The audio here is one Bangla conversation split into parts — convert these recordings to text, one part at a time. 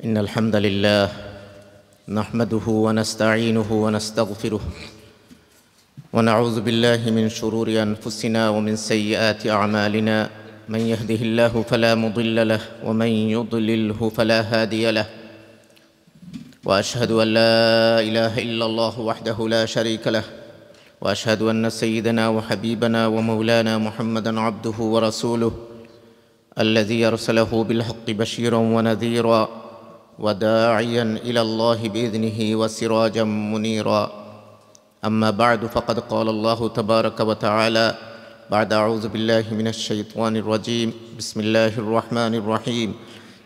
إن الحمد لله نحمده ونستعينه ونستغفره ونعوذ بالله من شرور أنفسنا ومن سيئات أعمالنا. من يهده الله فلا مضل له ومن يضلله فلا هادي له، وأشهد أن لا إله إلا الله وحده لا شريك له، وأشهد أن سيدنا وحبيبنا ومولانا محمدًا عبده ورسوله الذي أرسله بالحق بشيرًا ونذيرًا وداعيًا إلى الله بإذنه وسراجًا منيرًا. أما بعد، فقد قال الله تبارك وتعالى بعد أعوذ بالله من الشيطان الرجيم. بسم الله الرحمن الرحيم.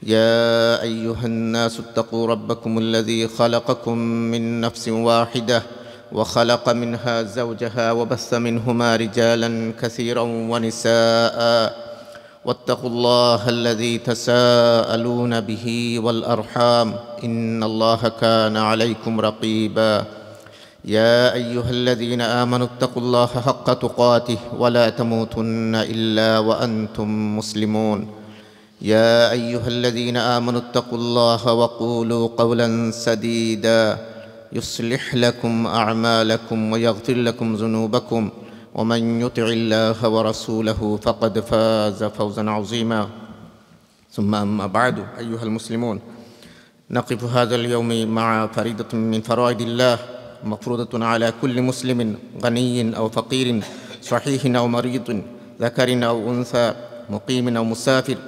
يا أيها الناس اتقوا ربكم الذي خلقكم من نفس واحدة وخلق منها زوجها وبث منهما رجالا كثيرا ونساء واتقوا الله الذي تساءلون به والأرحام إن الله كان عليكم رقيبا. يا أيها الذين آمنوا اتقوا الله حق تقاته ولا تموتن إلا وأنتم مسلمون. يا أيها الذين آمنوا اتقوا الله وقولوا قولا سديدا يصلح لكم أعمالكم ويغفر لكم ذنوبكم، ومن يطع الله ورسوله فقد فاز فوزا عظيما. ثم أما بعد، أيها المسلمون، نقف هذا اليوم مع فريضة من فرائض الله مفروضة على كل مسلم غني أو فقير، صحيح أو مريض، ذكر أو أنثى، مقيم أو مسافر،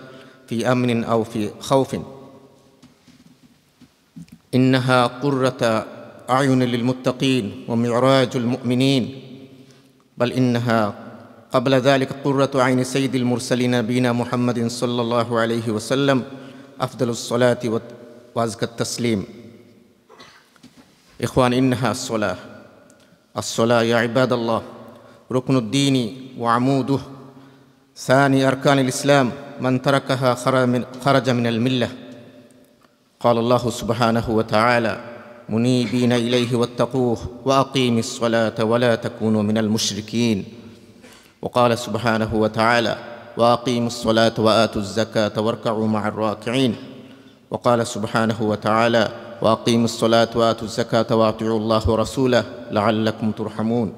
في أمن أو في خوف. إنها قرة أعين للمتقين ومعراج المؤمنين، بل إنها قبل ذلك قرة عين سيد المرسلين نبينا محمد صلى الله عليه وسلم، أفضل الصلاة وأزكى التسليم. إخوان، إنها الصلاة يا عباد الله ركن الدين وعموده، ثاني أركان الإسلام، من تركها خرج من الملة. قال الله سبحانه وتعالى: منيبين إليه واتقوه وأقيموا الصلاة ولا تكونوا من المشركين. وقال سبحانه وتعالى: وأقيموا الصلاة وآتوا الزكاة واركعوا مع الراكعين. وقال سبحانه وتعالى: وأقيموا الصلاة وآتوا الزكاة وأطيعوا الله ورسوله لعلكم ترحمون.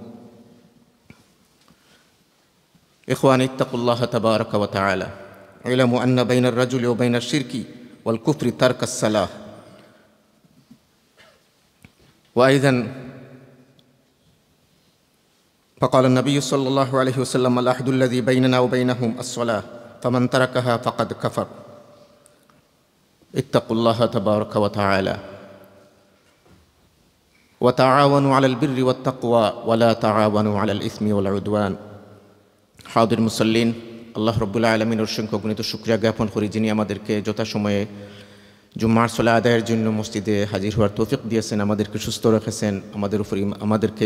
إخواني، اتقوا الله تبارك وتعالى. اعلموا أن بين الرجل وبين الشرك والكفر ترك الصلاة. وأيضا فقال النبي صلى الله عليه وسلم: العهد الذي بيننا وبينهم الصلاة، فمن تركها فقد كفر. اتقوا الله تبارك وتعالى وتعاونوا على البر والتقوى ولا تعاونوا على الإثم والعدوان. হাজির মুসল্লিন, আল্লাহ রব্বুল আলামিনের অসংখ্য গণিত শুকরিয়া জ্ঞাপন করি, যিনি আমাদেরকে যথাসময়ে জুম্মার সালাত আদায়ের জন্য মসজিদে হাজির হওয়ার তৌফিক দিয়েছেন, আমাদেরকে সুস্থ রেখেছেন, আমাদেরকে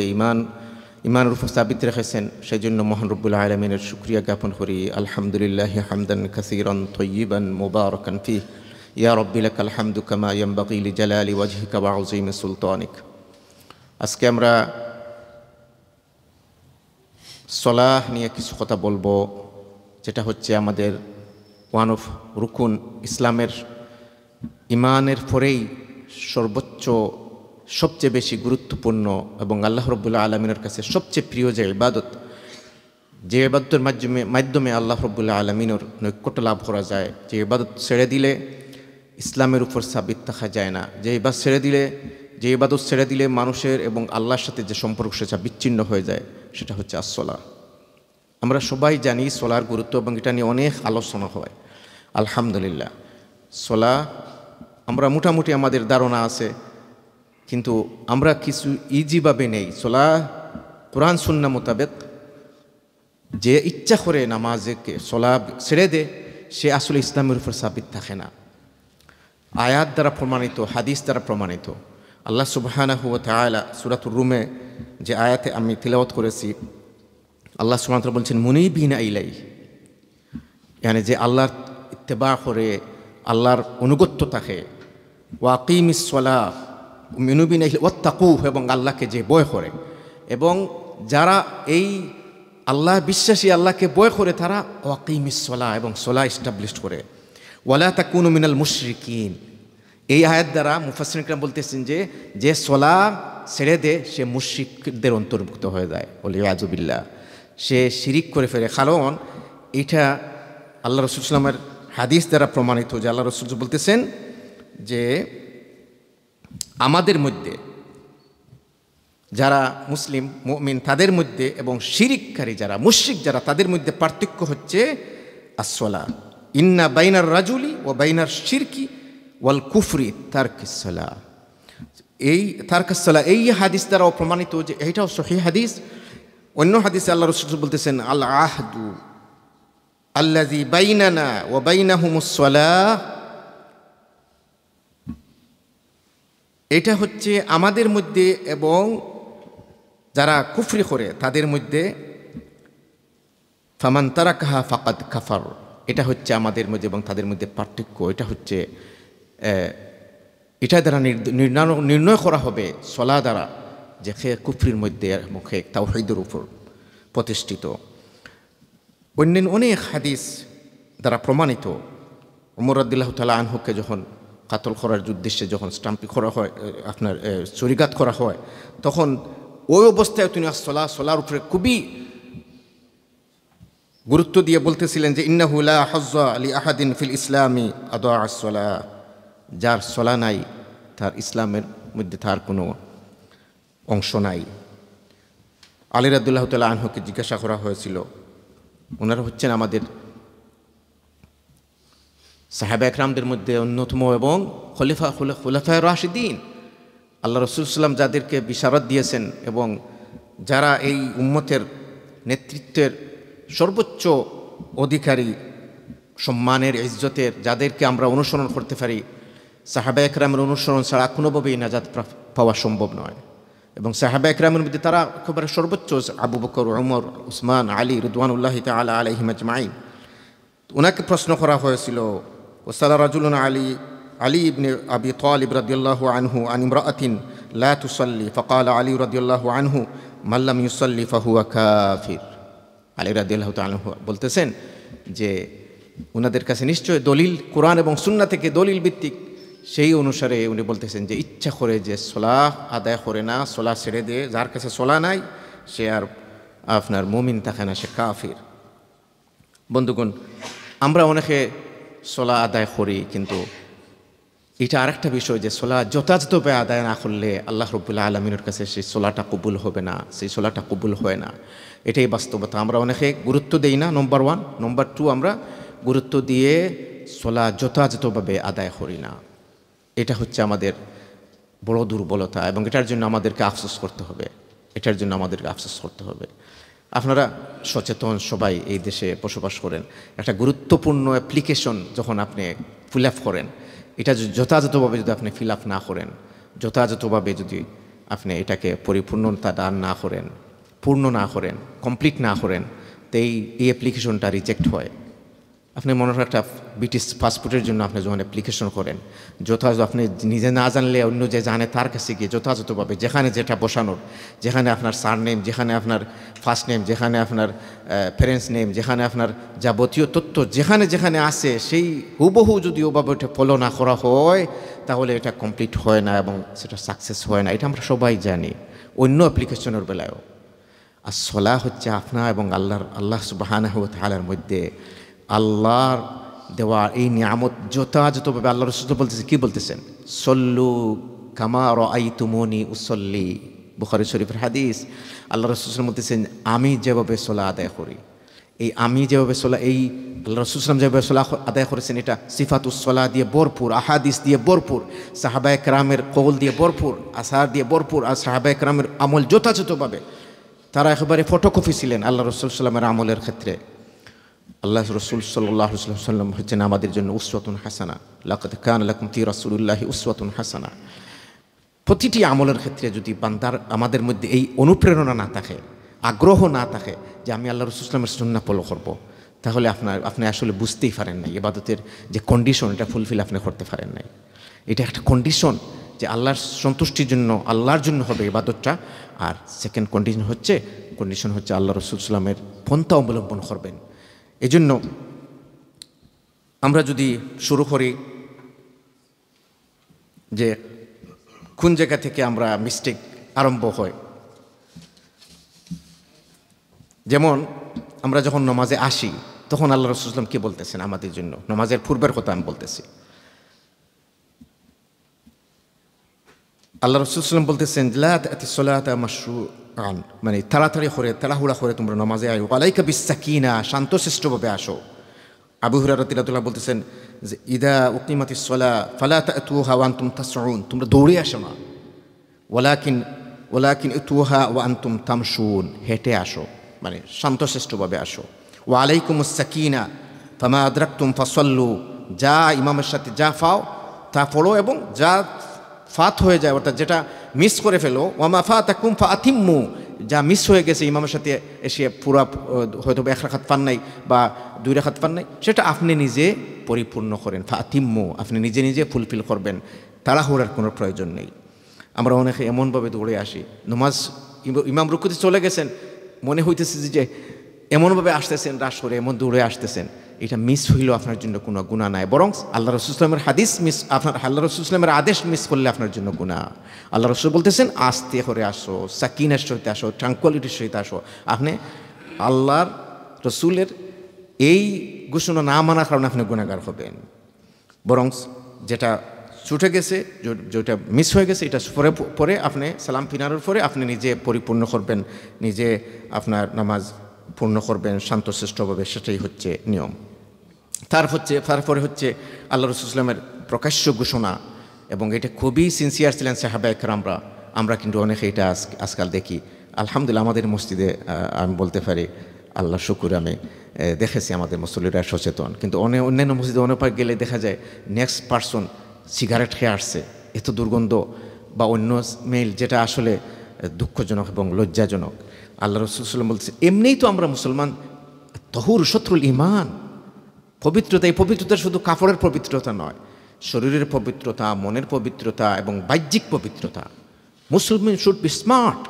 ইমানের উপর সাবিত রেখেছেন। সেই জন্য মহান রব্বুল আলামিনের শুকরিয়া জ্ঞাপন করি। আলহামদুলিল্লাহ হামদান কাসীরান তাইয়িবান মুবারাকান ফীহ। ইয়া রাব্বি লাকাল হামদু কামা ইয়ানবাগি লিজালালি ওয়াজহিকা ওয়া আযীমি সুলতানিক। আজকে আমরা সলাহ নিয়ে কিছু কথা বলবো, যেটা হচ্ছে আমাদের ওয়ান অফ রুকুন, ইসলামের ইমানের পরেই সর্বোচ্চ, সবচেয়ে বেশি গুরুত্বপূর্ণ এবং আল্লাহ রব্বুল আলমিনের কাছে সবচেয়ে প্রিয় যে ইবাদত, যে ইবাদতের মাধ্যমে আল্লাহ রব্বুল আলমিনের নৈকট্য লাভ করা যায়, যে ইবাদত ছেড়ে দিলে ইসলামের উপর সাবিত থাকা যায় না, যে ইবাদত ছেড়ে দিলে মানুষের এবং আল্লাহর সাথে যে সম্পর্ক সেটা বিচ্ছিন্ন হয়ে যায়, সেটা হচ্ছে আসসালাহ। আমরা সবাই জানি সলার গুরুত্ব এবং এটা নিয়ে অনেক আলোচনা হয়। আলহামদুলিল্লাহ, সলাহ আমরা মোটামুটি আমাদের ধারণা আছে, কিন্তু আমরা কিছু ইজিভাবে নেই। সলাহ কোরআন সুন্নাহ মোতাবেক যে ইচ্ছা করে নামাজকে সলাহ ছেড়ে দে, সে আসলে ইসলামের উপর সাবিত থাকে না। আয়াত দ্বারা প্রমাণিত, হাদিস দ্বারা প্রমাণিত। আল্লাহ সুবহানাহু ওয়া তাআলা সূরাতুর রুমে যে আয়াতে আমি তিলাওয়াত করেছি, আল্লাহ সুবহানাহু ওয়া তাআলা বলছেন মুনিবিনা ইলাইহি, মানে যে আল্লাহর ইত্তেবা করে, আল্লাহর অনুগত্য থাকে। ওয়া আকিমিস সালাহ মুনিবিনা ইলাইহি ওয়াত্তাকুহু, এবং আল্লাহকে যে ভয় করে, এবং যারা এই আল্লাহ বিশ্বাসী, আল্লাহকে ভয় করে, তারা ওয়া আকিমিস সালাহ, এবং সালাহ এস্টাবলিশ করে। ওয়ালা তাকুনু মিনাল মুশরিকিন, এই আয়াত দ্বারা মুফাসসিরিন কিরাম বলতেছেন যে সলা ছেড়ে দে সে মুশরিকদের অন্তর্ভুক্ত হয়ে যায়, ওয়ালিয়াযু বিল্লাহ, সে শিরিক করে ফেলে। কারণ এটা আল্লাহ রাসূল সাল্লাল্লাহু আলাইহি ওয়াসাল্লামের হাদিস দ্বারা প্রমাণিত যে আল্লাহ রাসূল বলতেছেন যে আমাদের মধ্যে যারা মুসলিম মুমিন তাদের মধ্যে এবং শিরিককারী যারা মুশরিক যারা তাদের মধ্যে পার্থক্য হচ্ছে আসসালা, ইন্না বাইনার রাজুলি ও বাইনার শিরকি ওয়াল কুফরি তারকুস সালাহ। এই তারকুস সালাহ এই হাদিস দ্বারাও প্রমাণিত যে এইটাও সহিহ হাদিস। অন্য হাদিসে আল্লাহ রাসূল বলতেছেন আল আহদু আল্লাযী বাইনানা ওয়া বাইনাহুমুস সালাহ, এটা হচ্ছে আমাদের মধ্যে এবং যারা কুফরি করে তাদের মধ্যে, ফামান তারাকাহা ফাকাদ কাফার, এটা হচ্ছে আমাদের মধ্যে এবং তাদের মধ্যে পার্থক্য। এটা হচ্ছে এটা দ্বারা নির্ণয় করা হবে সলা দ্বারা যে সে কুফরির মধ্যে মুখে তাওহীদের উপর প্রতিষ্ঠিত। অন্যান্য অনেক হাদিস দ্বারা প্রমাণিত। ওমর রাদিয়াল্লাহু তাআলা আনহুকে যখন কাতল করার উদ্দেশ্যে যখন স্টাম্পিং করা হয়, আপনার ছুরিকাত করা হয়, তখন ওই অবস্থায় তিনি সলার উপরে খুবই গুরুত্ব দিয়ে বলতেছিলেন যে ইন্নাহু লা হাজ্জা লি আহাদিন ফিল ইসলামি আদাআ আস-সালাহ, যার সলা নাই তার ইসলামের মধ্যে তার কোনো অংশ নাই। আলী রাদিয়াল্লাহু তাআলা আনহুকে জিজ্ঞাসা করা হয়েছিল, ওনারা হচ্ছেন আমাদের সাহাবা একরামদের মধ্যে অন্যতম এবং খুলাফায়ে রাশিদিন, আল্লাহ রাসূল সাল্লাল্লাহু যাদেরকে বিশারত দিয়েছেন এবং যারা এই উম্মতের নেতৃত্বের সর্বোচ্চ অধিকারী, সম্মানের, ইজ্জতের, যাদেরকে আমরা অনুসরণ করতে পারি। সাহাবা একরামের অনুসরণ ছাড়া কোনোভাবেই নাজাত পাওয়া সম্ভব নয়। এবং সাহাবা একরামের মধ্যে তারা একেবারে সর্বোচ্চ, আবু বকর, ওমর, উসমান, আলী রিদওয়ানুল্লাহি তাআলা আলাইহিম আজমাইন। ওনাকে প্রশ্ন করা হয়েছিল ওয়াসালা রাজুলুন আলী ইবনে আবি তালিব রাদিয়াল্লাহু আনহু আন ইমরাআতিন লা তুসাল্লি ফাকালা আলী রাদিয়াল্লাহু আনহু মান লাম ইউসাল্লি ফাহুয়া কাফির। আলী রাদিয়াল্লাহু তাআলা আনহু বলতেছেন যে ওনাদের কাছে নিশ্চয় দলিল কোরআন এবং সুন্নাহ থেকে দলিল ভিত্তিক, সেই অনুসারে উনি বলতেছেন যে ইচ্ছা করে যে সলাহ আদায় করে না, সলাহ ছেড়ে দিয়ে, যার কাছে সলাহ নাই সে আর আপনার মুমিন থাকে না, সে কাফির। বন্ধুগণ, আমরা অনেকে সলাহ আদায় করি, কিন্তু এটা আরেকটা বিষয় যে সলাহ যথাযথভাবে আদায় না করলে আল্লাহ রাব্বুল আলামিনের কাছে সেই সলাহটা কবুল হবে না, সেই সলাহটা কবুল হয় না। এটাই বাস্তবতা। আমরা অনেকে গুরুত্ব দেই না, নম্বর 1। নম্বর 2, আমরা গুরুত্ব দিয়ে সলাহ যথাযথভাবে আদায় করি না। এটা হচ্ছে আমাদের বড় দুর্বলতা এবং এটার জন্য আমাদেরকে আফসোস করতে হবে, এটার জন্য আমাদেরকে আফসোস করতে হবে। আপনারা সচেতন সবাই এই দেশে বসবাস করেন, একটা গুরুত্বপূর্ণ অ্যাপ্লিকেশন যখন আপনি ফিল আপ করেন, এটা যথাযথভাবে যদি আপনি ফিল আপ না করেন, যথাযথভাবে যদি আপনি এটাকে পরিপূর্ণতা দান না করেন, পূর্ণ না করেন, কমপ্লিট না করেন, তো এই অ্যাপ্লিকেশনটা রিজেক্ট হয়। আপনি মনে হয় একটা ব্রিটিশ পাসপোর্টের জন্য আপনি যখন অ্যাপ্লিকেশন করেন, যথাযথ আপনি নিজে না জানলে অন্য যে জানে তার কাছে গিয়ে যথাযথভাবে যেখানে যেটা বসানোর, যেখানে আপনার সার নেম, যেখানে আপনার ফার্স্ট নেম, যেখানে আপনার প্যারেন্টস নেম, যেখানে আপনার যাবতীয় তথ্য যেখানে যেখানে আসে, সেই হুবহু যদি ওভাবে ওটা ফলো না করা হয় তাহলে এটা কমপ্লিট হয় না এবং সেটা সাকসেস হয় না। এটা আমরা সবাই জানি, অন্য অ্যাপ্লিকেশনের বেলায়ও। আর সলাহ হচ্ছে আপনার এবং আল্লাহ সুবহানাহু ওয়া তাআলার মধ্যে আল্লাহর দেওয়া এই নিয়ামত যথাযথভাবে আল্লাহ রাসূল বলতেছে, কি বলতেছেন? সল্লু কামা রাআইতুমুনি উসাল্লি, বুখারী শরীফের হাদিস। আল্লাহ রাসূল বলতেছেন আমি যেভাবে সলাহ আদায় করি, এই আমি যেভাবে সলাহ, এই আল্লাহ রাসূল যেভাবে সলাহ আদায় করেছেন, এটা সিফাতুস সলাহ দিয়ে ভরপুর, আহাদিস দিয়ে ভরপুর, সাহাবায়ে কেরামের কওল দিয়ে ভরপুর, আসার দিয়ে ভরপুর। আর সাহাবায়ে কেরামের আমল যথাযথভাবে তারা একেবারে ফটোকপি ছিলেন আল্লাহ রাসূল সাল্লামের আমলের ক্ষেত্রে। আল্লাহ রসুল সাল্লাল্লাহু আলাইহি ওয়াসাল্লাম হচ্ছেন আমাদের জন্য উসওয়াতুন হাসানা, লাকাদ কানা লাকুম ফি রাসূলিল্লাহি উসওয়াতুন হাসানা। প্রতিটি আমলের ক্ষেত্রে যদি বান্দার আমাদের মধ্যে এই অনুপ্রেরণা না থাকে, আগ্রহ না থাকে যে আমি আল্লাহ রাসূল সাল্লামের সুন্নাহ ফলো করব, তাহলে আপনি আসলে বুঝতেই পারেন নাই ইবাদতের যে কন্ডিশন, এটা ফুলফিল আপনি করতে পারেন নাই। এটা একটা কন্ডিশন যে আল্লাহর সন্তুষ্টির জন্য, আল্লাহর জন্য হবে ইবাদতটা। আর সেকেন্ড কন্ডিশন হচ্ছে আল্লাহ রাসূল সাল্লামের পন্থা অবলম্বন করবেন। এজন্য আমরা যদি শুরু করি যে কোন জায়গা থেকে আমরা মিস্টেক আরম্ভ হয়। যেমন আমরা যখন নামাজে আসি তখন আল্লাহ রাসূল সাল্লাল্লাহু আলাইহি ওয়াসাল্লাম কি বলতেছেন আমাদের জন্য, নামাজের পূর্বের কথা আমি বলতেছি। আল্লাহ রাসূল সাল্লাল্লাহু আলাইহি ওয়াসাল্লাম বলতেছেন লা তা'তি সলাতা মাশরুআন, মানে তাড়াতাড়ি করে তাড়াহুড়া করে তোমরা নামাজে আয়ো, আলাইকা বিস-সাকিনা, শান্তশিষ্টভাবে আসো। আবু হুরায়রা রাদিয়াল্লাহু আনহু বলতেছেন যে ইদা উকিমাতিস সালাহ ফালা তা'তুহা ওয়া আনতুম তাসউন, তোমরা দৌড়ে আসো না, ওয়ালাকিন ইতুহা ওয়া আনতুম তামশুন, হেঁটে আসো, মানে শান্তশিষ্টভাবে আসো। ওয়া আলাইকুমুস সাকিনা ফামা আদরাকতুম ফাসাল্লু, যা ইমামের সাথে যা পাও তা পড়ো এবং যা ফাত হয়ে যায় অর্থাৎ যেটা মিস করে ফেলো, ওয়ামা ফাতাকুম ফাআতিম্মু, যা মিস হয়ে গেছে ইমামের সাথে এসে পুরা হয়তো এক রাকাত পান নাই বা 2 রাকাত পান নাই, সেটা আপনি নিজে পরিপূর্ণ করেন। ফাআতিম্মু, আপনি নিজে নিজে ফুলফিল করবেন, তাড়াহুড়ার কোনো প্রয়োজন নেই। আমরা অনেকে এমনভাবে দৌড়ে আসি, নামাজ ইমাম রুকুতে চলে গেছেন, মনে হইতেছে যে এমনভাবে আসতেছেন রাশ করে, এমন দৌড়ে আসতেছেন, এটা মিস হইলেও আপনার জন্য কোনো গুনাহ নাই, বরং আল্লাহ রাসূল সাল্লাল্লাহু আলাইহি ওয়াসাল্লামের হাদিস মিস, আপনার আল্লাহ রাসূল সাল্লাল্লাহু আলাইহি ওয়াসাল্লামের আদেশ মিস করলে আপনার জন্য গুনাহ। আল্লাহ রাসূল বলতেছেন আস্তে করে আসো, সাকিনার সহিত আসো, ট্রাঙ্কুয়ালিটির সহিত আসো। আপনি আল্লাহর রসুলের এই ঘোষণা না মানার কারণে আপনি গুনাহগার হবেন, বরং যেটা ছুটে গেছে, যেটা মিস হয়ে গেছে, এটা পরে আপনি সালাম ফিরানোর পরে আপনি নিজে পরিপূর্ণ করবেন, নিজে আপনার নামাজ পূর্ণ করবেন শান্তশিষ্টভাবে, সেটাই হচ্ছে নিয়ম। তারপরে হচ্ছে আল্লাহ রাসূল সাল্লাল্লাহু আলাইহি ওয়াসাল্লামের প্রকাশ্য ঘোষণা, এবং এটা খুবই সিনসিয়ার ছিলেন সাহাবায়ে কেরামরা। আমরা কিন্তু অনেকে এটা আজকাল দেখি, আলহামদুলিল্লাহ আমাদের মসজিদে আমি বলতে পারি আল্লাহ শুকুর, আমি দেখেছি আমাদের মুসল্লিরা সচেতন, কিন্তু অন্যান্য মসজিদে অনেক গেলে দেখা যায় নেক্সট পারসন সিগারেট খেয়ে আসছে, এত দুর্গন্ধ বা অন্য স্মেল, যেটা আসলে দুঃখজনক এবং লজ্জাজনক। আল্লাহ রাসূল সাল্লাল্লাহু আলাইহি ওয়াসাল্লাম বলছে এমনিই তো আমরা মুসলমান, তহুর শত্রুল ঈমান, পবিত্রতা, এই পবিত্রতা শুধু কাপড়ের পবিত্রতা নয়, শরীরের পবিত্রতা, মনের পবিত্রতা এবং বাহ্যিক পবিত্রতা। মুসলমান শুড বি স্মার্ট,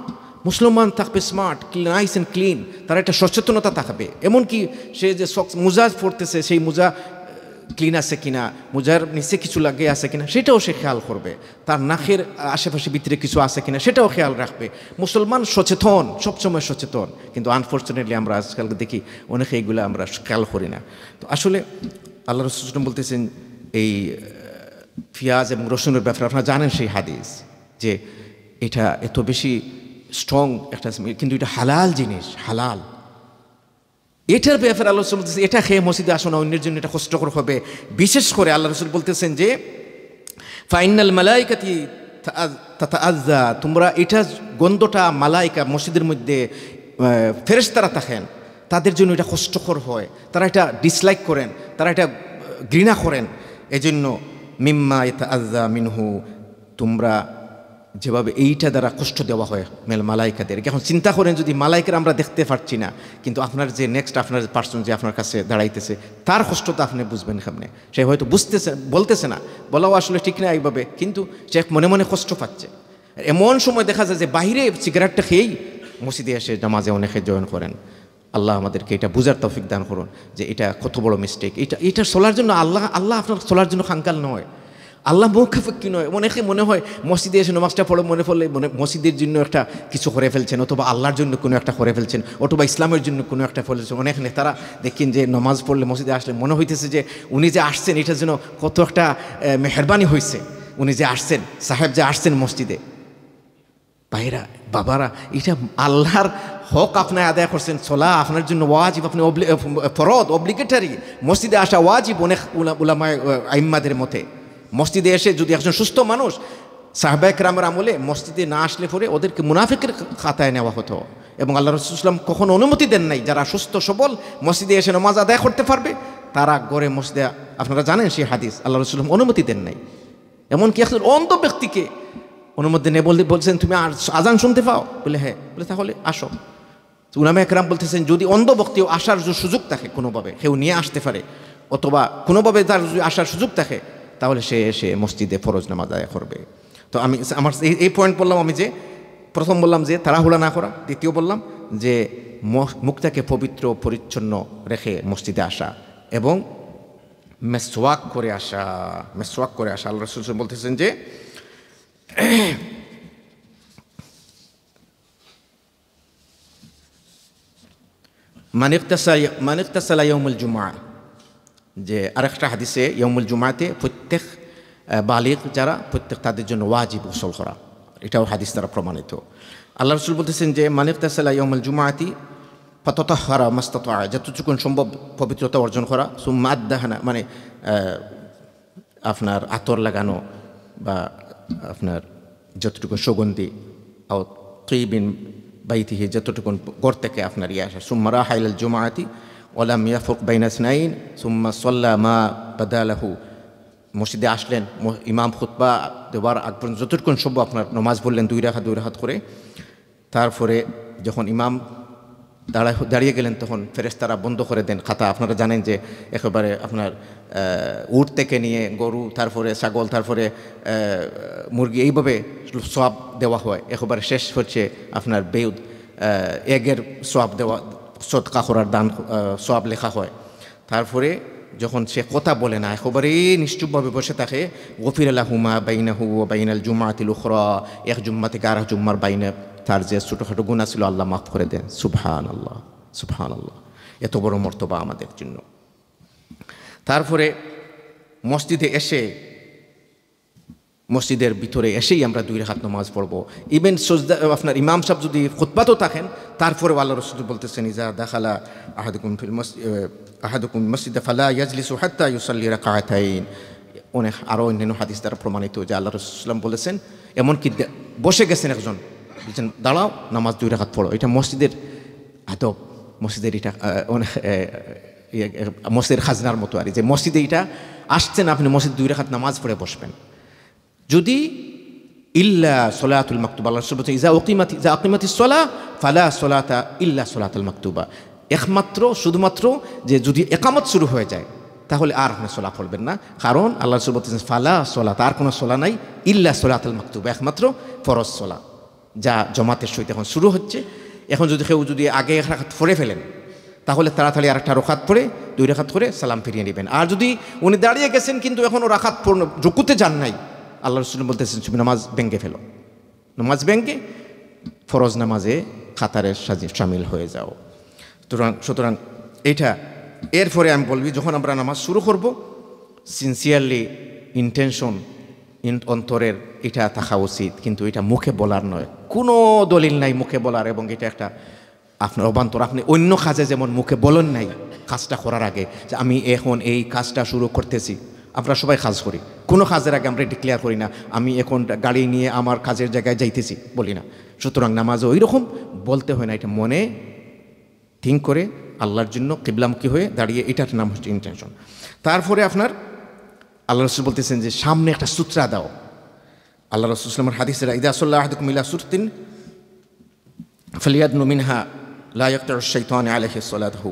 মুসলমান থাকবে স্মার্ট, নাইস অ্যান্ড ক্লিন, তার একটা সচেতনতা থাকবে। এমনকি সে যে মোজা পরতেছে, সেই মোজা ক্লিন আছে কিনা, মোজার নিচে কিছু লাগিয়ে আছে কিনা, সেটাও সে খেয়াল করবে, তার নাকের আশেপাশে ভিতরে কিছু আছে কিনা সেটাও খেয়াল রাখবে। মুসলমান সচেতন, সবসময় সচেতন, কিন্তু আনফর্চুনেটলি আমরা আজকাল দেখি অনেকে এইগুলো আমরা খেয়াল করি না। তো আসলে আল্লাহ রাসূল বলতেছেন এই পেঁয়াজ এবং রসুনের ব্যাপারে আপনারা জানেন সেই হাদিস, যে এটা এত বেশি স্ট্রং একটা, কিন্তু এটা হালাল জিনিস, হালাল। এটার ব্যাপারে আল্লাহ রাসূল বলতেছেন এটা খেয়ে মসজিদে আসো না, অন্যের জন্য এটা কষ্টকর হবে। বিশেষ করে আল্লাহ রাসূল বলতেছেন যে ফাইনাল মালাইকাতি তাতাআযা, তোমরা এটা গন্ধটা মালাইকা মসজিদের মধ্যে ফেরেশতারা থাকেন, তাদের জন্য এটা কষ্টকর হয়, তারা এটা ডিসলাইক করেন, তারা এটা ঘৃণা করেন। এজন্য মিম্মা ইয়াতাআযা মিনহু, তোমরা যেভাবে এইটা দ্বারা কষ্ট দেওয়া হয় মালাইকাদের। এখন চিন্তা করেন যদি মালাইকার আমরা দেখতে পারছি না, কিন্তু আপনার যে নেক্সট আপনার পার্সন যে আপনার কাছে দাঁড়াইতেছে, তার কষ্টটা আপনি বুঝবেন কেমনে? সে হয়তো বলতেছে না, বলাও আসলে ঠিক না এইভাবে, কিন্তু সে মনে মনে কষ্ট পাচ্ছে। এমন সময় দেখা যায় যে বাইরে সিগারেটটা খেয়েই মসজিদে এসে নামাজে অনেকে জয়েন করেন। আল্লাহ আমাদেরকে এটা বুঝার তৌফিক দান করুন যে এটা কত বড় মিস্টেক। এটা চলার জন্য আল্লাহ আপনার চলার জন্য খাঙ্কাল নয়, আল্লাহ মুখাফেক্ষি নয়। অনেকে মনে হয় মসজিদে এসে নামাজটা পড়ে মনে মসজিদের জন্য একটা কিছু করে ফেলছেন, অথবা আল্লাহর জন্য কোনো একটা করে ফেলছেন, অথবা ইসলামের জন্য কোনো একটা ফেলছেন। অনেক নেতারা দেখেন যে নামাজ পড়লে মসজিদে আসলে মনে হইতেছে যে উনি যে আসছেন এটার জন্য কত একটা মেহেরবানি হয়েছে, উনি যে আসছেন, সাহেব যে আসছেন মসজিদে। ভাইরা বাবারা, এটা আল্লাহর হক আপনি আদায় করছেন, চলা আপনার জন্য ওয়াজিব, আপনি ফরদ অব্লিগেটারি, মসজিদে আসা ওয়াজিব। অনেক উলামায়ে আইম্মাদের মতে মসজিদে এসে যদি একজন সুস্থ মানুষ, সাহাবায়ে কেরামের আমলে মসজিদে না আসলে পরে ওদেরকে মুনাফিকের খাতায় নেওয়া হতো, এবং আল্লাহ রাসূল সাল্লাল্লাহু আলাইহি ওয়াসাল্লাম কখনো অনুমতি দেন নাই যারা সুস্থ সবল মসজিদে এসে নামাজ আদায় করতে পারবে তারা গড়ে মসজিদে, আপনারা জানেন সেই হাদিস, আল্লাহ রাসূল অনুমতি দেন নাই। এমনকি একজন অন্ধ ব্যক্তিকে অনুমতি নেই, বলছেন তুমি আজান শুনতে পাও, বলে হ্যাঁ, বলে তাহলে আসো। উলামায়ে কেরাম বলতেছেন যদি অন্ধ ব্যক্তিও আসার যে সুযোগ থাকে, কোনোভাবে কেউ নিয়ে আসতে পারে, অথবা কোনোভাবে তার যদি আসার সুযোগ থাকে, তাহলে সে এসে মসজিদে ফরজ নামাজ আদায় করবে। তো আমি আমার এই পয়েন্ট বললাম, আমি যে প্রথম বললাম যে তাড়াহুড়া না করা, দ্বিতীয় বললাম যে মুখটাকে পবিত্র পরিচ্ছন্ন রেখে মসজিদে আসা, এবং মেসওয়াক করে আসা। আল্লাহ রাসূল বলতেছেন যে মান ইগতাসালা ইয়াউমুল জুমআ, যে আরেকটা হাদিসে ইয়াউমুল জুমআতে প্রত্যেক বালিগ যারা প্রত্যেক তাদের জন্য ওয়াজিব গোসল করা, এটাও হাদিস দ্বারা প্রমাণিত। আল্লাহ রাসূল বলতেছেন যে মান ইগতাসালা ইয়াউমুল জুমআতি ফাতাতাহহারা মাস্তাতা, যতটুকু সম্ভব পবিত্রতা অর্জন করা, সুম্মা আদ্দাহানা মানে আপনার আতর লাগানো বা আপনার যতটুকু সুগন্ধি, আও তৈবিন বাইতিহি যতটুকু ঘর থেকে আপনার ইয়ে আসা, সুম্মা রাহা ইলাল জুমআতি ওয়ালাম ইয়াফুক বাইনা ইসনাইন সুম্মা সাল্লা মা বাদালাহু, মসজিদে আসলেন, ইমাম খুতবা দেওয়ার আগ পর্যন্ত যতটুকু সম্ভব আপনার নামাজ পড়লেন 2 রাকাত করে। তারপরে যখন ইমাম দাঁড়িয়ে গেলেন তখন ফেরেশতারা বন্ধ করে দেন খাতা। আপনারা জানেন যে একেবারে আপনার উট থেকে নিয়ে গরু, তারপরে ছাগল, তারপরে মুরগি, এইভাবে সওয়াব দেওয়া হয়। একেবারে শেষ হচ্ছে আপনার বেউদ এগের সওয়াব দেওয়া, সদকা করার দান সওয়াব লেখা হয়। তারপরে যখন সে কথা বলে না, একেবারেই নিশ্চুপভাবে বসে থাকে, গফির লাহু মা বাইনাহু ওয়া বাইনাল জুমআতিল উখরা, এক জুম্মা থেকে আরেক জুম্মার বাইনে তার যে ছোটোখাটো গুনাহ ছিল আল্লাহ মাফ করে দেন। সুবহানাল্লাহ, সুবহানাল্লাহ, এত বড় মর্তবা আমাদের জন্য। তারপরে মসজিদে এসে, মসজিদের ভিতরে এসেই আমরা 2 রাকাত নামাজ পড়বো। ইভেন সজদা আপনার ইমাম সাহেব যদি খুতবাতেও থাকেন, তারপরে আল্লাহ রাসূল বলতেছেন ইজা দাখালা আহাদুকুম মসজিদে ফালা ইয়াজলিসু হাত্তা ইউসাল্লি রাকাতাইন। অনেক আরও অন্যান্য হাদিস দ্বারা প্রমাণিত যে আল্লাহ রাসূল বলেছেন, এমনকি বসে গেছেন একজন, বলছেন দাঁড়াও নামাজ 2 রাকাত পড়ো। এটা মসজিদের আদব, মসজিদের এটা অনেক মসজিদের খাজনার মতো আর, যে মসজিদে এটা আসছেন আপনি মসজিদ 2 রাকাত নামাজ পড়ে বসবেন। যদি ইল্লা সলাতুল মাকতুবা, আল্লাহ রাসূল বলেছেন ইজা আকিমাতিস সলাহ ফালা সলাতা ইল্লা সলাতুল মাকতুবা, একমাত্র শুধুমাত্র যে যদি একামত শুরু হয়ে যায় তাহলে আর আপনি সলা পড়বেন না, কারণ আল্লাহ রাসূল বলতেছেন ফালা সলাত, আর কোনো সলা নাই, ইল্লা সলাতুল মাকতুবা, একমাত্র ফরজ সলা যা জমাতের সহিত এখন শুরু হচ্ছে। এখন যদি কেউ যদি আগে 1 রাকাত পড়ে ফেলেন তাহলে তাড়াতাড়ি আরেকটা রাকাত পড়ে 2 রাকাত করে সালাম ফিরিয়ে নেবেন। আর যদি উনি দাঁড়িয়ে গেছেন কিন্তু এখনও রাকাত রুকুতে যান নাই, আল্লাহ রাসূল বলতেছেন তুমি নামাজ ভেঙে ফেলো, নামাজ ভেঙে ফরজ নামাজে কাতারে শামিল হয়ে যাও। সুতরাং এইটা এরপরে আমি বলবি, যখন আমরা নামাজ শুরু করব সিনসিয়ারলি ইন্টেনশন অন্তরের এটা থাকা উচিত, কিন্তু এটা মুখে বলার নয়, কোনো দলিল নাই মুখে বলার। এবং এটা একটা আপনার অবান্তর, আপনি অন্য কাজে যেমন মুখে বলেন নাই কাজটা করার আগে যে আমি এখন এই কাজটা শুরু করতেছি। আমরা সবাই কাজ করি, কোনো কাজের আগে আমরা ডিক্লেয়ার করি না আমি এখন গাড়ি নিয়ে আমার কাজের জায়গায় যাইতেছি, বলি না। সুতরাং নামাজও ওই রকম বলতে হয় না, এটা মনে থিঙ্ক করে আল্লাহর জন্য কিবলামুখী হয়ে দাঁড়িয়ে, এটার নাম হচ্ছে ইন্টেনশন। তারপরে আপনার আল্লাহ রাসূল বলতেছেন যে সামনে একটা সূত্রা দাও। আল্লাহ রাসূল সাল্লাল্লাহু আলাইহি ওয়াসাল্লাম ইযা সাল্লা আহাদুকুম ইলা সুরতিন ফালিয়াদনু মিনহা লা ইয়াকতাউ আশ-শাইতানু আলাইহি সালাতুহু,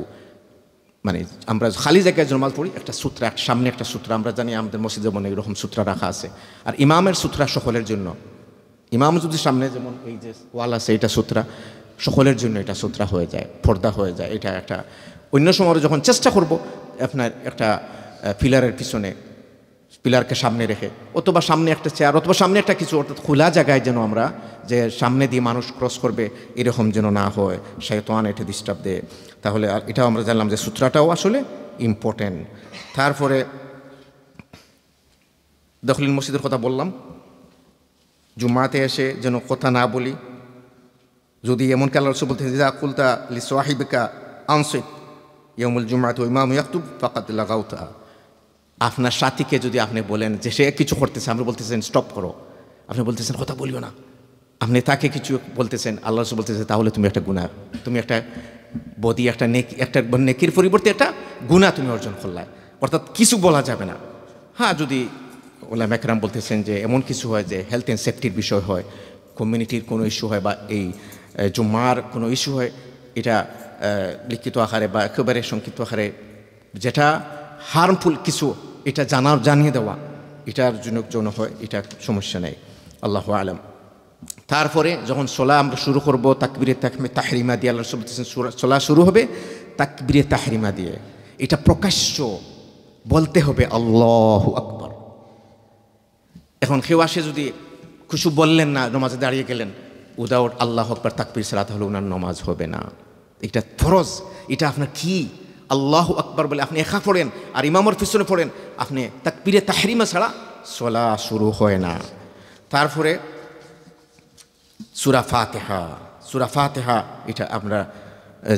মানে আমরা খালি জায়গায় নামাজ পড়ি, একটা সূত্রা, সামনে একটা সূত্রা, আমরা জানি আমাদের মসজিদে যেমন এইরকম সূত্রা রাখা আছে। আর ইমামের সূত্রা সকলের জন্য, ইমাম যদি সামনে যেমন এই যে ওয়াল আছে এটা সূত্রা, সকলের জন্য এটা সূত্রা হয়ে যায়, পর্দা হয়ে যায়। এটা একটা অন্য সময় যখন চেষ্টা করব আপনার একটা পিলারের পিছনে, পিলারকে সামনে রেখে, অথবা সামনে একটা চেয়ার, অথবা সামনে একটা কিছু, অর্থাৎ খোলা জায়গায় যেন আমরা যে সামনে দিয়ে মানুষ ক্রস করবে এরকম যেন না হয়, শয়তান এটা ডিস্টার্ব দেয়। তাহলে আর এটাও আমরা জানলাম যে সূত্রাটাও আসলে ইম্পর্টেন্ট। তারপরে দখলিল মসজিদের কথা বললাম, জুম্মাতে এসে যেন কথা না বলি। যদি এমনকি আল্লাহ রাসূল বলতেছেন ইযা কুলতা লিসাহিবিকা আনসিত ইয়াউমুল জুমআতি ওয়া ইমামু ইয়াকতুব ফাকাদ লাগাউতা, আপনার সাথীকে যদি আপনি বলেন যে সে কিছু করতেছে, আপনি বলতেছেন স্টপ করো, আপনি বলতেছেন কথা বলিও না, আপনি তাকে কিছু বলতেছেন, আল্লাহ রাসূল বলতেছে তাহলে তুমি একটা গুনাহ, তুমি একটা বদি, একটা নেকি, একটা নেকির পরিবর্তে একটা গুনাহ তুমি অর্জন করলে, অর্থাৎ কিছু বলা যাবে না। হ্যাঁ, যদি ওলামা একরাম বলতেছেন যে এমন কিছু হয় যে হেলথ অ্যান্ড সেফটির বিষয় হয়, কমিউনিটির কোনো ইস্যু হয়, বা এই জুম্মার কোনো ইস্যু হয়, এটা লিখিত আকারে বা একেবারে সংক্ষিপ্ত আকারে যেটা হার্মফুল কিছু এটা জানিয়ে দেওয়া, এটার জন্য হয়, এটা সমস্যা নেই, আল্লাহু আলাম। তারপরে যখন সলা আমরা শুরু করব তাকবীরে তাহরিমা দিয়ে, আল্লাহ রাসূল বলতেছেন সলা শুরু হবে তাকবীরে তাহরিমা দিয়ে, এটা প্রকাশ্য বলতে হবে আল্লাহু আকবার। এখন কেউ আসে যদি খুশু বললেন না, নামাজে দাঁড়িয়ে গেলেন, উইদাউট আল্লাহু আকবার তাকবীর ছাড়া তাহলে ওনার নামাজ হবে না। এটা ফরজ, এটা আপনার কি আল্লাহু আকবার বলে আপনি একা পড়েন আর ইমামের পিছনে পড়েন, আপনি তাকবীরে তাহরিমা ছাড়া সলা শুরু হয় না। তারপরে সূরা ফাতিহা, সূরা ফাতিহা এটা আমরা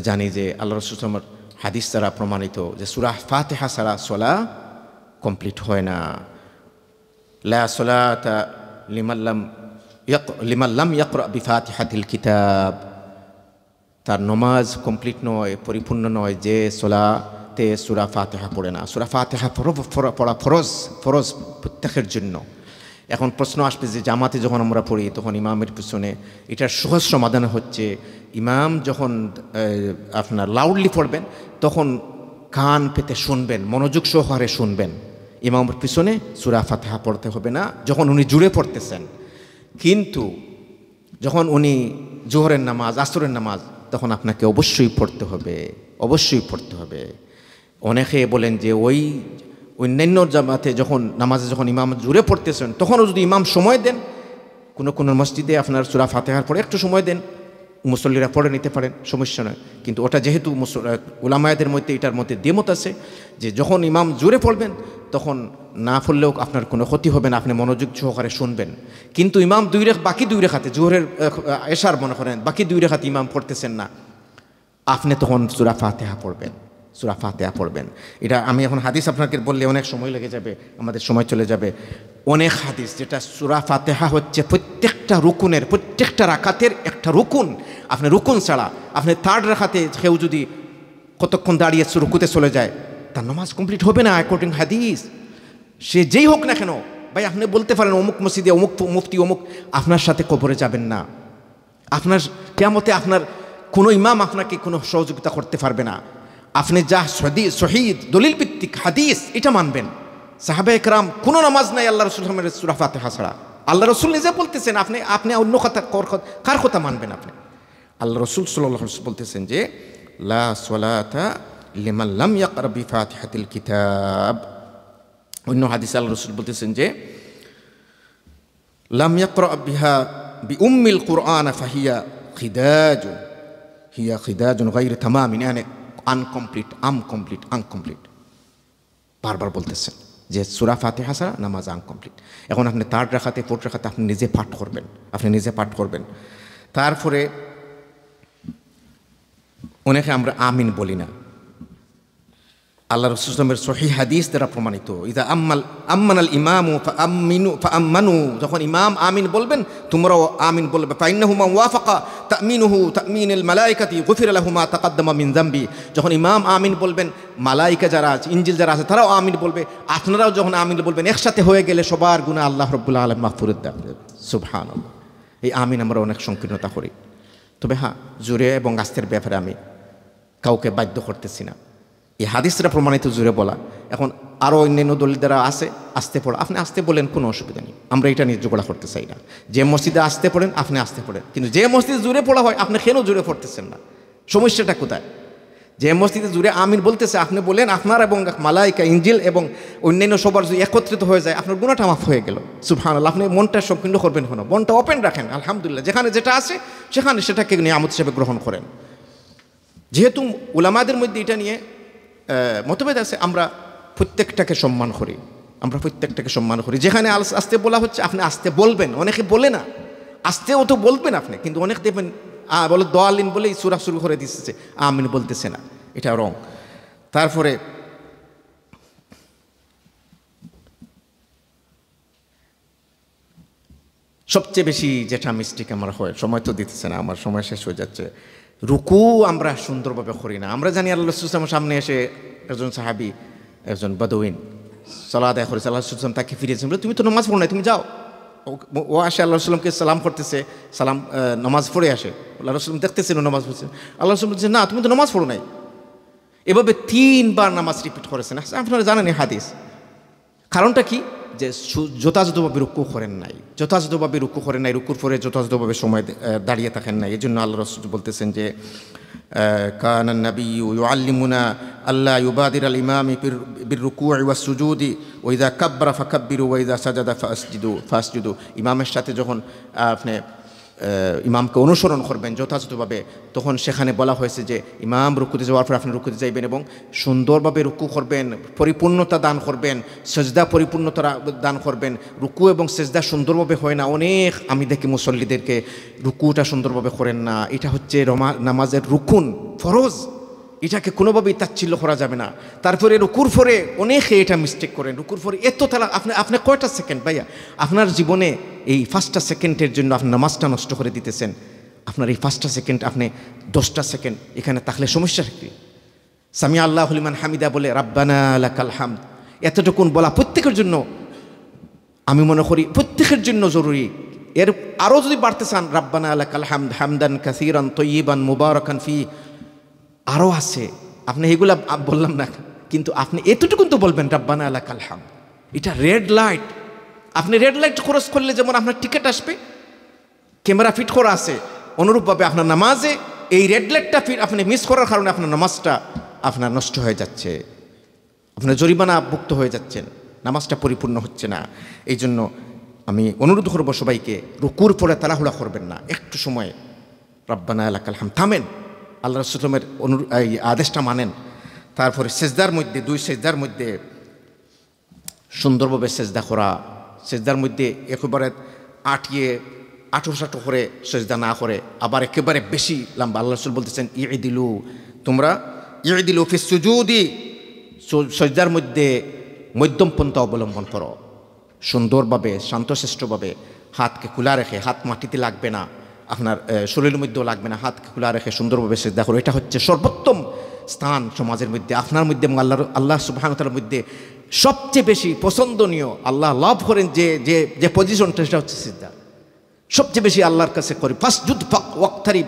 জানি যে আল্লাহ রাসূল সাল্লাল্লাহু আলাইহি ওয়াসাল্লাম হাদিস দ্বারা প্রমাণিত যে সূরা ফাতিহা ছাড়া সলা কমপ্লিট হয় না। লা সলাতা লিমান লাম ইয়াকরা বিফাতিহাতিল কিতাব, তার নমাজ কমপ্লিট নয়, পরিপূর্ণ নয় যে সলাতে সূরা ফাতিহা পড়ে না। সূরা ফাতিহা পড়া ফরজ প্রত্যেকের জন্য। এখন প্রশ্ন আসবে যে জামাতে যখন আমরা পড়ি তখন ইমামের পিছনে, এটার সহজ সমাধান হচ্ছে ইমাম যখন আপনার লাউডলি পড়বেন তখন কান পেতে শুনবেন, মনোযোগ সহকারে শুনবেন। ইমামের পিছনে সূরা ফাতিহা পড়তে হবে না যখন উনি জুড়ে পড়তেছেন। কিন্তু যখন উনি জোহরের নামাজ, আসরের নামাজ, তখন আপনাকে অবশ্যই পড়তে হবে, অবশ্যই পড়তে হবে। অনেকে বলেন যে ওই অন্যান্য জামাতে যখন নামাজে যখন ইমাম জুড়ে পড়তেছেন তখনও যদি ইমাম সময় দেন, কোনো মসজিদে আপনার সূরা ফাতিহার পরে একটু সময় দেন, মুসল্লিরা পড়ে নিতে পারেন, সমস্যা নয়। কিন্তু ওটা যেহেতু উলামায়াদের মধ্যে এটার মধ্যে দ্বিমত আছে যে যখন ইমাম জুড়ে পড়বেন তখন না পড়লেও আপনার কোনো ক্ষতি হবে না, আপনি মনোযোগ সহকারে শুনবেন। কিন্তু ইমাম বাকি দুই রেখাতে জোহরের এশার মনে করেন বাকি দুই রেখাতে ইমাম পড়তেছেন না, আপনি তখন সূরা ফাতিহা পড়বেন, সূরা ফাতিহা পড়বেন। এটা আমি এখন হাদিস আপনাকে বললে অনেক সময় লেগে যাবে, আমাদের সময় চলে যাবে। অনেক হাদিস যেটা সূরা ফাতিহা হচ্ছে প্রত্যেকটা রুকুনের, প্রত্যেকটা রাকাতের একটা রুকুন। আপনি রুকুন ছাড়া আপনি থার্ড রাকাতে কেউ যদি কতক্ষণ দাঁড়িয়ে রুকুতে চলে যায় তার নামাজ কমপ্লিট হবে না অ্যাকর্ডিং হাদিস। সে যেই হোক না কেন, ভাই আপনি বলতে পারেন অমুক মসজিদে অমুক মুফতি অমুক, আপনার সাথে কবরে যাবেন না। আপনার কিয়ামতে আপনার কোনো ইমাম আপনাকে কোনো সহযোগিতা করতে পারবে না। আপনি যা শহীদ দলিল ভিত্তিক হাদিস এটা মানবেন। সাহাবায়ে কেরাম কোনো নামাজ নাই আল্লাহ রাসূল সূরা ফাতিহা ছাড়া। আল্লাহ রাসূল নিজে বলতেছেন, আপনি অন্য কথা কার কথা মানবেন? আপনি আল্লাহ রাসূল সাল্লাল্লাহু আলাইহি ওয়াসাল্লাম বলতেছেন যে লা সলাতা লিমান লাম ইয়াকরা বিফাতিহাতিল কিতাব। অন্য হাদিসে আল্লাহ রাসূল বলতেছেন যে লাম ইয়াকরা বিহা বিউম্মিল কুরআন ফাহিয়া খিদাজুন গায়রু তামামিন, মানে আনকমপ্লিট। বারবার বলতেছেন যে সূরা ফাতিহা ছাড়া নামাজ আনকমপ্লিট। এখন আপনি থার্ড রাকাতে ফোর্থ রাকাতে আপনি নিজে পাঠ করবেন। তারপরে অনেকে আমরা আমিন বলি না। আল্লাহ রাসূল সাল্লাল্লাহু আলাইহি ওয়াসাল্লামের সহিহ হাদিস দ্বারা প্রমাণিত, ইযা আম্মানাল ইমামু ফাআমিনু, যখন ইমাম আমিন বলবেন তোমরাও আমিন বলবে। ফাইন্নাহু মান ওয়াফাকা তামিনুহু তামিনুল মালায়েকাতি গুফিরা লাহু মা তাকাদ্দামা মিন যামবি, যখন ইমাম আমিন বলবেন মালায়েকা যারা আছে, ইনজিল যারা আছে তারাও আমিন বলবে, আপনারাও যখন আমিন বলবেন একসাথে হয়ে গেলে সবার গুনাহ আল্লাহ রাব্বুল আলামিন মাফ করে দেন। সুবহানাল্লাহ। এই আমিন আমরা অনেক সংকীর্ণতা করি। তবে হ্যাঁ, জোরে এবং আস্তের ব্যাপারে আমি কাউকে বাধ্য করতেছি না, এই হাদিসটা প্রমাণিত জোরে বলা। এখন আরও অন্যান্য দলিল দ্বারা আছে আস্তে পড়া, আপনি আস্তে বলেন, কোনো অসুবিধা নেই, আমরা এটা নিয়ে ঝগড়া করতে চাই না। যে মসজিদে আস্তে পড়েন আপনি আস্তে পড়েন, কিন্তু যে মসজিদে জোরে পড়া হয় আপনি কেন জোরে পড়তেছেন না? সমস্যাটা কোথায়? যে মসজিদে জোরে আমিন বলতেছে আপনি বলেন, আপনার এবং মালায়েকা ইনজিল এবং অন্যান্য সবার যদি একত্রিত হয়ে যায় আপনার গুনাহটা মাফ হয়ে গেল। সুবহানাল্লাহ। আপনি মনটা সংকীর্ণ করবেন কেন? মনটা ওপেন রাখেন, আলহামদুলিল্লাহ, যেখানে যেটা আছে সেখানে সেটাকে নিয়ামত হিসেবে গ্রহণ করেন। যেহেতু উলামাদের মধ্যে এটা নিয়ে মতভেদ আছে, আমরা প্রত্যেকটাকে সম্মান করি। যেখানে আস্তে বলা হচ্ছে আপনি আস্তে বলবেন। অনেকে বলে না, আস্তেও তো বলবেন আপনি, কিন্তু অনেক দেখবেন বলে দোয়ালিন বলেই সূরা শুরু করে দিচ্ছে, আমিন বলতেছে না, এটা রং। তারপরে সবচেয়ে বেশি যেটা মিস্টেক আমার হয়, সময় তো দিতেছে না, আমার সময় শেষ হয়ে যাচ্ছে, রুকু আমরা সুন্দরভাবে করি না। আমরা জানি আল্লাহ রাসূল সাল্লাল্লাহু আলাইহি ওয়াসাল্লামের সামনে এসে একজন সাহাবী, একজন বাদউইন সালাত আদায় করেছে। আল্লাহ রাসূল সাল্লাল্লাহু আলাইহি ওয়াসাল্লাম তাকে ফিরিয়েছেন, বলে তুমি তো নামাজ পড়ো না, তুমি যাও। ও আসে আল্লাহ রাসূল সাল্লামকে সালাম করতেছে, সালাম নামাজ পড়ে আসে। আল্লাহ রাসূল দেখতেছেন নামাজ পড়ছে, আল্লাহ রাসূল বলছেন না তুমি তো নামাজ পড়ো নাই। এভাবে 3 বার নামাজ রিপিট করেছেন। আপনারা জানেন এই হাদিস, কারণটা কি? যে যথাযথভাবে রুকু করেন নাই, যথাযথভাবে রুকু করেন নাই, রুকুর পরে যথাযথভাবে সময় দাঁড়িয়ে থাকেন নাই। এই জন্য আল্লাহ রাসূল বলতেছেন যে কানা নাবিয়্যু ইউআল্লিমুনা আল্লা ইউবাদির আল ইমামি বির রুকু'i ওয়াস সুজুদি ওয়া ইযা কাব্বারা ফাকাব্বিরু ওয়া ইযা সাজাদা ফাসজুদু। ইমামের সাথে যখন আপনি ইমামকে অনুসরণ করবেন যথাযথভাবে, তখন সেখানে বলা হয়েছে যে ইমাম রুকুতে যাওয়ার পর আপনি রুকুতে যাইবেন এবং সুন্দরভাবে রুকু করবেন, পরিপূর্ণতা দান করবেন, সেজদা পরিপূর্ণতা দান করবেন। রুকু এবং সেজদা সুন্দরভাবে হয় না, অনেক আমি দেখি মুসল্লিদেরকে রুকুটা সুন্দরভাবে করেন না। এটা হচ্ছে নামাজের রুকুন, ফরজ, এটাকে কোনোভাবেই তাচ্ছিল্য করা যাবে না। তারপরে রুকুর পরে অনেকে এটা মিস্টেক করেন, রুকুর পরে এত তারা আপনি কয়টা সেকেন্ড ভাইয়া আপনার জীবনে এই 5টা সেকেন্ডের জন্য আপনি নামাজটা নষ্ট করে দিতেছেন। আপনার এই 5টা সেকেন্ড আপনি 10টা সেকেন্ড এখানে থাকলে সমস্যা কি? সামি আল্লাহু লিমান হামিদা বলে রাব্বানা লাকাল হামদ, এতটুকুন বলা প্রত্যেকের জন্য, আমি মনে করি প্রত্যেকের জন্য জরুরি। এর আরও যদি বাড়তে চান রাব্বানা লাকাল হামদ হামদান কাসীরান তয়্যিবান মুবারাকান ফি, আরও আছে, আপনি এগুলা বললাম না, কিন্তু আপনি এতটুকুন তো বলবেন রাব্বানা লাকাল হামদ। এটা রেড লাইট, আপনি রেড লাইট খরচ করলে যেমন আপনার টিকিট আসবে, ক্যামেরা ফিট করা আছে, অনুরূপভাবে আপনার নামাজে এই রেড লাইটটা আপনি মিস করার কারণে আপনার নামাজটা আপনার নষ্ট হয়ে যাচ্ছে, আপনার জরিমানা ভুক্ত হয়ে যাচ্ছেন, নামাজটা পরিপূর্ণ হচ্ছে না। এই জন্য আমি অনুরোধ করবো সবাইকে রুকুর পরে তাড়াহুড়া করবেন না, একটু সময় রাব্বানা লাকাল হামদ থামেন, আল্লাহ রাসূলের এই আদেশটা মানেন। তারপরে সেজদার মধ্যে 2 সেজদার মধ্যে সুন্দরভাবে সেজদা করা, সেজদার মধ্যে একেবারে আঁটো করে সেজদা না করে, আবার একেবারে বেশি লম্বা। আল্লাহ রাসূল বলতেছেন তোমরা ইদিলু ফিস সুজুদি, সেজদার মধ্যে মধ্যম পন্থা অবলম্বন করো, সুন্দরভাবে শান্তশিষ্টভাবে হাতকে খোলা রেখে, হাত মাটিতে লাগবে না, আপনার শরীরের মধ্যেও লাগবে না, হাতকে খোলা রেখে সুন্দরভাবে সেজদা করো। এটা হচ্ছে সর্বোত্তম স্থান সমাজের মধ্যে, আপনার মধ্যে এবং আল্লাহ সুবহানাহু ওয়া তাআলার মধ্যে সবচেয়ে বেশি পছন্দনীয়, আল্লাহ লাভ করেন যে পজিশনটা, সেটা হচ্ছে সিজদা। সবচেয়ে বেশি আল্লাহর কাছে করি ফাসজুদ ওয়াকতারিব,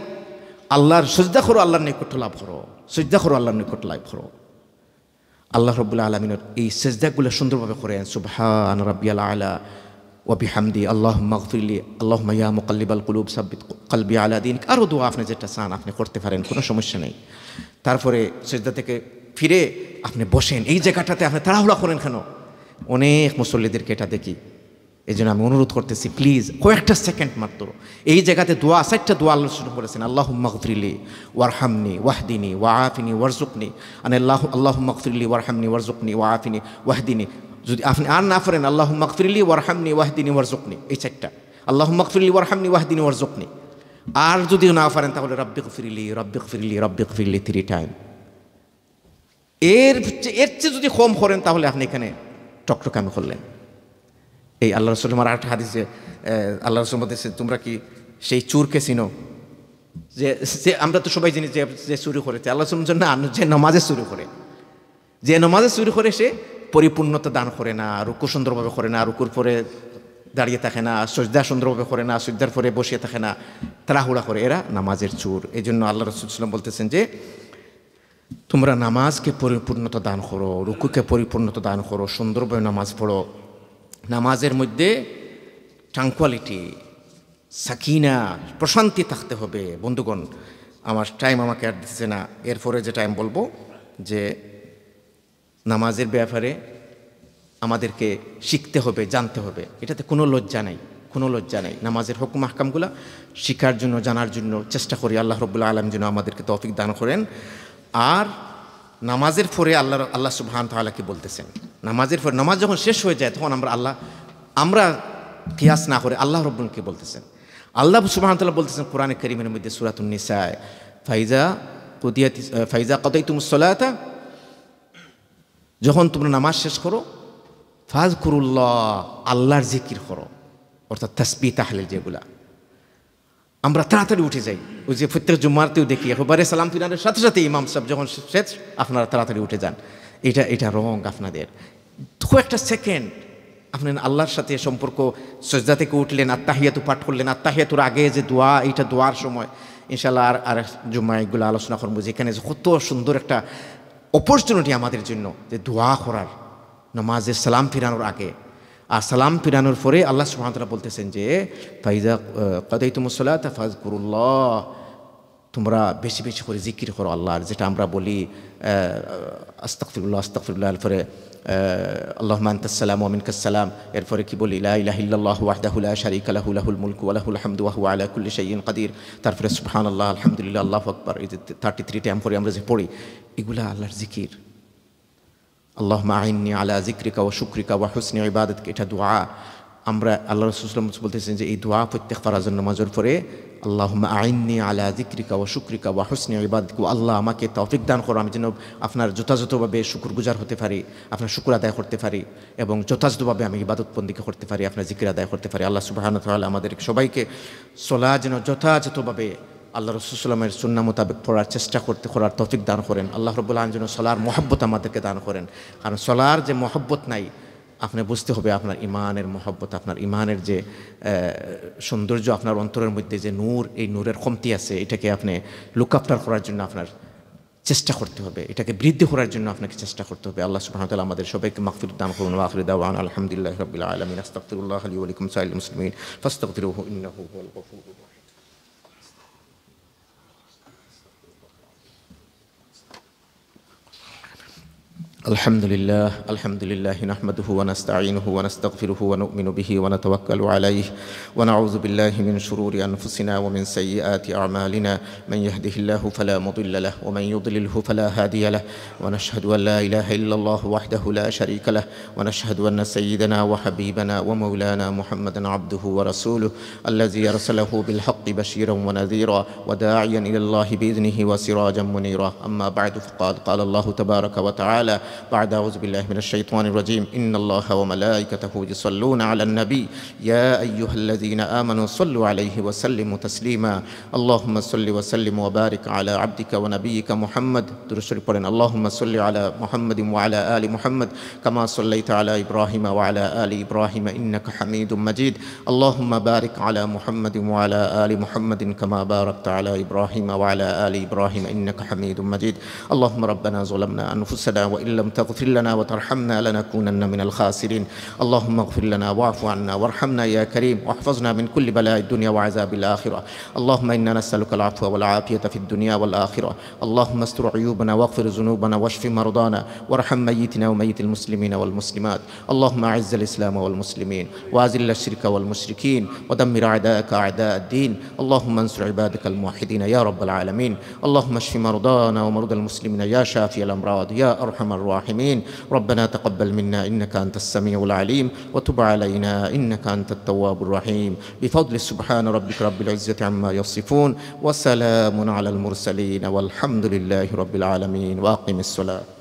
আল্লাহর সিজদা করো, আল্লাহর নিকট লাভ করো, সিজদা করো, আল্লাহর নিকট লাভ করো। আল্লাহ রাব্বুল আলামিনের এই সিজদাগুলো সুন্দরভাবে করেন, সুবহান রাব্বিয়াল আলা ওয়া বিহামদি আল্লাহুম্মা গফিরলি আল্লাহুম্মা ইয়া মুকাল্লিবাল কুলুব সাব্বিত কলবি আলা দীনিক। আরও দোয়া আপনি যেটা চান আপনি করতে পারেন, কোনো সমস্যা নেই। তারপরে সিজদা থেকে ফিরে আপনি বসেন, এই জায়গাটাতে আপনি তাড়াহুড়া করেন কেন? অনেক মুসল্লিদেরকে এটা দেখি। এই জন্য আমি অনুরোধ করতেছি, প্লিজ কয়েকটা সেকেন্ড মাত্র এই জায়গাতে দোয়া, 4টা দোয়া আল্লাহ শুরু করেছেন, আল্লাহুম্মা গফিরলি ওয়ারহামনি ওয়াহদিনি ওয়াআফিনি ওয়ারজুকনি, আল্লাহুম্মা গফিরলি ওয়ারহামনি ওয়ারজুকনি ওয়াআফিনি ওয়াহদিনি। যদি আপনি আর না পারেন আল্লাহুম্মা গফিরলি ওয়ারহামনি ওয়াহদিনি ওয়ারজুকনি, এই 4টা, আল্লাহুম্মা গফিরলি ওয়ারহামনি ওয়াহদিনি ওয়ারজুকনি। আর যদি না পারেন তাহলে রাব্বি গফিরলি রাব্বি গফিরলি রাব্বি গফিরলি 3 টাইম। এর চেয়ে যদি কম করেন তাহলে আপনি এখানে টকটকামি করলেন। এই আল্লাহ রাসূল আমার আরেকটা হাদিসে আল্লাহ রাসূল বলতেছে, তোমরা কি সেই চোরকে চিনো? যে আমরা তো সবাই জানি যে চুরি করেছে। আল্লাহ রাসূল বলছেন না, যে নামাজে চুরি করে, যে নামাজে চুরি করে সে পরিপূর্ণতা দান করে না, রুকু সুন্দরভাবে করে না, রুকুর পরে দাঁড়িয়ে থাকে না, সিজদা সুন্দরভাবে করে না, সিজদার পরে বসিয়ে থাকে না, তাড়াহুড়া করে, এরা নামাজের চোর। এই জন্য আল্লাহ রাসূল সাল্লাল্লাহু আলাইহি ওয়াসাল্লাম বলতেছেন যে তোমরা নামাজকে পরিপূর্ণতা দান করো, রুকুকে পরিপূর্ণতা দান করো, সুন্দরভাবে নামাজ পড়ো। নামাজের মধ্যে ট্রাঙ্কুয়ালিটি, সাকিনা, প্রশান্তি থাকতে হবে। বন্ধুগণ, আমার টাইম আমাকে আর দিচ্ছে না, এরপরে যে টাইম বলবো যে নামাজের ব্যাপারে আমাদেরকে শিখতে হবে, জানতে হবে, এটাতে কোনো লজ্জা নেই, কোনো লজ্জা নেই। নামাজের হুকুম আহকামগুলো শিখার জন্য, জানার জন্য চেষ্টা করি। আল্লাহ রাব্বুল আলামিন যেন আমাদেরকে তৌফিক দান করেন। আর নামাজের পরে আল্লাহ সুবহানাহু ওয়া তাআলা কি বলতেছেন, নামাজের পরে, নামাজ যখন শেষ হয়ে যায় তখন আমরা কিয়াস না করে আল্লাহ রাব্বুল কি বলতেছেন, আল্লাহ সুবহানাহু ওয়া তাআলা বলতেছেন কোরআনে কারীমের মধ্যে সূরাতুন নিসা, ফাইজা কাদাইতুমুস সালাতা, যখন তোমরা নামাজ শেষ করো, ফাযকুরুল্লাহ, আল্লাহর জিকির করো, অর্থাৎ তাসবিহ তাহলিল যেগুলা। আমরা তাড়াতাড়ি উঠে যাই, ওই যে প্রত্যেক জুম্মাতেও দেখি একেবারে সালাম ফিরানোর সাথে সাথে ইমাম সাহেব যখন শেষ আপনারা তাড়াতাড়ি উঠে যান। এটা রং আপনাদের। কয়েকটা সেকেন্ড আপনি আল্লাহর সাথে সম্পর্ক, সিজদা থেকে উঠলেন, আত্তাহিয়াতু পাঠ করলেন, আত্তাহিয়াতুর আগে যে দোয়া, এটা দোয়ার সময় ইনশাআল্লাহ আর জুম্মায় এগুলো আলোচনা করবো, যেখানে কত সুন্দর একটা অপরচুনিটি আমাদের জন্য যে দোয়া করার নামাজের সালাম ফিরানোর আগে। আর সালাম ফিরানোর পরে আল্লাহ সুবহানাহু ওয়া তাআলা বলতেছেন যে ফাইজা কাদাইতুমুস সালাতা ফাযকুরুল্লাহ, তোমরা বেশি বেশি করে জিকির করো আল্লাহর, যেটা আমরা বলি আস্তাগফিরুল্লাহ আস্তাগফিরুল্লাহ, এরপরে আল্লাহুম্মা আনতাস সালাম ওয়া মিনকাস সালাম, এরপরে কি বলি লা ইলাহা ইল্লাল্লাহু ওয়াহদাহু লা শারীকা লাহু লাহুল মুলকু ওয়া লাহুল হামদু ওয়া হুয়া আলা কুল্লি শাইইন কাদির, তারপরে সুবহানাল্লাহ আলহামদুলিল্লাহ আল্লাহু আকবার, এই যে 33 টাইম পরে আমরা যে পড়ি, এগুলা আল্লাহর জিকির। আল্লাহুম্মা আইন্নি আলা যিকরিকা ওয়া শুকরিকা ওয়া হুসনি ইবাদাতিকা, এটা দোয়া। আমরা আল্লাহ রাসূল সাল্লাল্লাহু আলাইহি ওয়াসাল্লাম বলতেছেন যে এই দোয়া প্রত্যেক ফরজ নামাজের পরে আল্লাহুম্মা আইন্নি আলা যিকরিকা ওয়া শুকরিকা ওয়া হুসনি ইবাদাতিকা, আল্লাহ আমাকে তৌফিক দান করো, আমি যেন আপনার যথাযথভাবে শুকরগুজার হতে পারি, আপনার শুকর আদায় করতে পারি, এবং যথাযথভাবে আমি ইবাদত বন্দিকে করতে পারি, আপনার জিকির আদায় করতে পারি। আল্লাহ সুবহানাহু ওয়া তাআলা আমাদের সবাইকে সালাত যেন যথাযথভাবে আল্লাহ রাসূল সাল্লাল্লাহু আলাইহি ওয়াসাল্লামের সুন্নাহ মোতাবেক পড়ার চেষ্টা করার তৌফিক দান করেন। আল্লাহ রাব্বুল আলামিন যেন সলার মহব্বত আমাদেরকে দান করেন, কারণ সলার যে মহব্বত নাই, আপনি বুঝতে হবে আপনার ইমানের মহব্বত, আপনার ইমানের যে সৌন্দর্য, আপনার অন্তরের মধ্যে যে নূর, এই নূরের কমতি আছে, এটাকে আপনি লুক আফটার করার জন্য আপনার চেষ্টা করতে হবে, এটাকে বৃদ্ধি করার জন্য আপনাকে চেষ্টা করতে হবে। আল্লাহ সুবহানাহু ওয়া তাআলা আমাদের সবাইকে মাগফিরাত দান করুন। ওয়া আখিরু দাওয়ানা আলহামদুলিল্লাহি রাব্বিল আলামিন। আস্তাগফিরুল্লাহ লি ওয়া লাকুম সাইল মুসলিমিন ফাস্তাগফিরুহু ইন্নাহু হুয়াল গফুরুর রাহিম। الحمد لله نحمده ونستعينه ونستغفره ونؤمن به ونتوكل عليه ونعوذ بالله من شرور أنفسنا ومن سيئات أعمالنا، من يهده الله فلا مضل له ومن يضلله فلا هادي له، ونشهد أن لا إله إلا الله وحده لا شريك له، ونشهد أن سيدنا وحبيبنا ومولانا محمدا عبده ورسوله الذي أرسله بالحق بشيرا ونذيرا وداعيا إلى الله بإذنه وسراجا منيرا. أما بعد، فقد قال الله تبارك وتعالى بعد أعوذ بالله من الشيطان الرجيم: إن الله وملائكته يصلون على النبي يا أيها الذين آمنوا صلوا عليه وسلموا تسليما. اللهم صل وسلم وبارك على عبدك ونبيك محمد. اللهم صل على محمد وعلى آل محمد كما صليت على إبراهيم وعلى آل إبراهيم إنك حميد مجيد. اللهم بارك على محمد وعلى آل محمد كما باركت على إبراهيم وعلى آل إبراهيم إنك حميد مجيد. اللهم ربنا ظلمنا أنفسنا وإن لم تغفر لنا وترحمنا لنكونن من الخاسرين. اللهم اغفر لنا واعف عنا وارحمنا يا كريم، واحفظنا من كل بلاء الدنيا وعذاب الآخرة. اللهم إنا نسألك العفو والعافية في الدنيا والآخرة. اللهم استر عيوبنا واغفر ذنوبنا واشف مرضانا وارحم ميتنا وميت المسلمين والمسلمات. اللهم أعز الإسلام والمسلمين وأذل الشرك والمشركين ودمر أعداءك أعداء الدين. اللهم انصر عبادك الموحدين يا رب العالمين. اللهم اشف مرضانا ومرضى المسلمين يا شافي الأمراض يا أرحم الراحمين. ربنا تقبل منا إنك أنت السميع العليم وتب علينا إنك أنت التواب الرحيم. بفضل سبحان ربك رب العزة عما يصفون وسلام على المرسلين والحمد لله رب العالمين. وأقم الصلاة.